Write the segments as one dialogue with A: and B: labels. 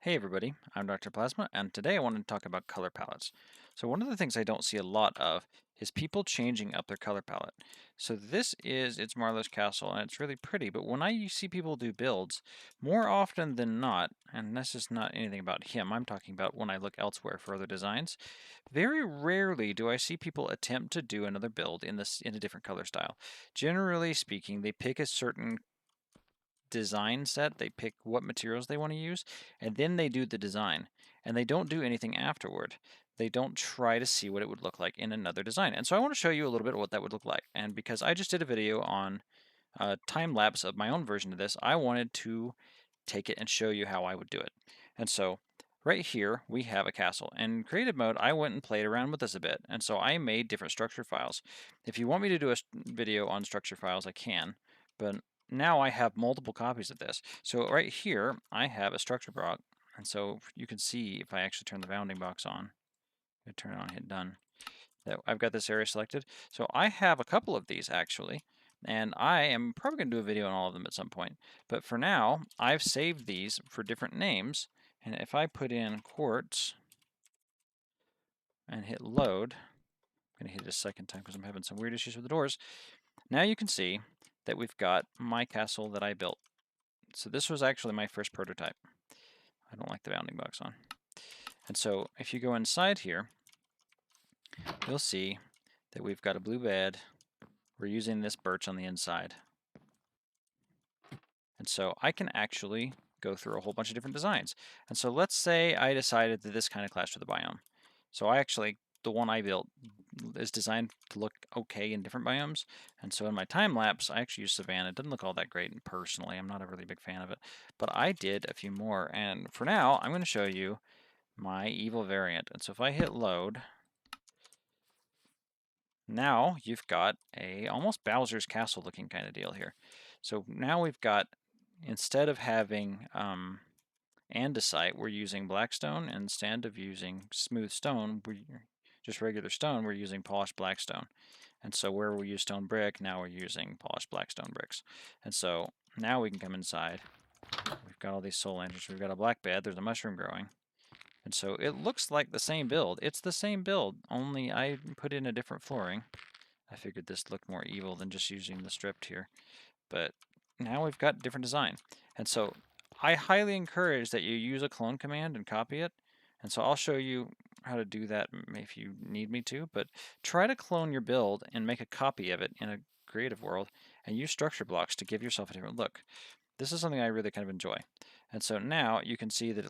A: Hey everybody, I'm Dr. Plasma, and today I wanted to talk about color palettes. So one of the things I don't see a lot of is people changing up their color palette. So this is ItsMarloe's castle, and it's really pretty, but when I see people do builds, more often than not, and this is not anything about him, I'm talking about when I look elsewhere for other designs, very rarely do I see people attempt to do another build in a different color style. Generally speaking, they pick a certain design set, they pick what materials they want to use, and then they do the design. And they don't do anything afterward. They don't try to see what it would look like in another design. And so I want to show you a little bit of what that would look like. And because I just did a video on a time lapse of my own version of this, I wanted to take it and show you how I would do it. And so right here we have a castle. In creative mode, I went and played around with this a bit. And so I made different structure files. If you want me to do a video on structure files, I can. But now I have multiple copies of this. So right here, I have a structure block. And so you can see if I actually turn the bounding box on, I turn it on, hit done, that I've got this area selected. So I have a couple of these actually, and I am probably going to do a video on all of them at some point. But for now, I've saved these for different names. And if I put in quartz and hit load, I'm going to hit it a second time because I'm having some weird issues with the doors. Now you can see that we've got my castle that I built. So this was actually my first prototype. I don't like the bounding box on. And so if you go inside here, you'll see that we've got a blue bed. We're using this birch on the inside. And so I can actually go through a whole bunch of different designs. And so let's say I decided that this kind of clashed with the biome. So the one I built is designed to look okay in different biomes. And so in my time lapse, I actually used savanna. It doesn't look all that great personally. I'm not a really big fan of it. But I did a few more. And for now, I'm going to show you my evil variant. And so if I hit load, now you've got a almost Bowser's Castle looking kind of deal here. So now we've got, instead of having andesite, we're using blackstone. Instead of using smooth stone, just regular stone, we're using polished blackstone. And so where we use stone brick, now we're using polished blackstone bricks. And so now we can come inside. We've got all these soul lanterns. We've got a black bed. There's a mushroom growing. And so it looks like the same build. It's the same build, only I put in a different flooring. I figured this looked more evil than just using the stripped here. But now we've got different design. And so I highly encourage that you use a clone command and copy it. And so I'll show you how to do that if you need me to, but try to clone your build and make a copy of it in a creative world and use structure blocks to give yourself a different look. This is something I really kind of enjoy. And so now you can see that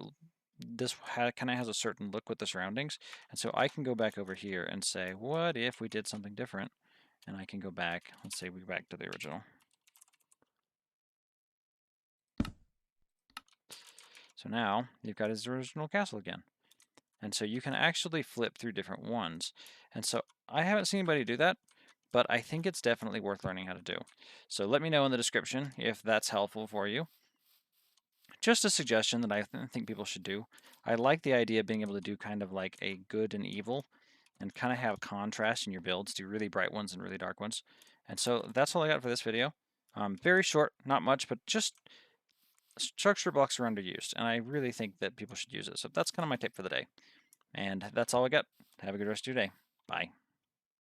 A: this kind of has a certain look with the surroundings. And so I can go back over here and say, what if we did something different? And I can go back, let's say we go back to the original. So now you've got his original castle again. And so you can actually flip through different ones. And so I haven't seen anybody do that, but I think it's definitely worth learning how to do. So let me know in the description if that's helpful for you. Just a suggestion that I think people should do. I like the idea of being able to do kind of like a good and evil and kind of have contrast in your builds, do really bright ones and really dark ones. And so that's all I got for this video. Very short, not much, but just structure blocks are underused, and I really think that people should use it. So that's kind of my tip for the day. And that's all I got. Have a good rest of your day. Bye.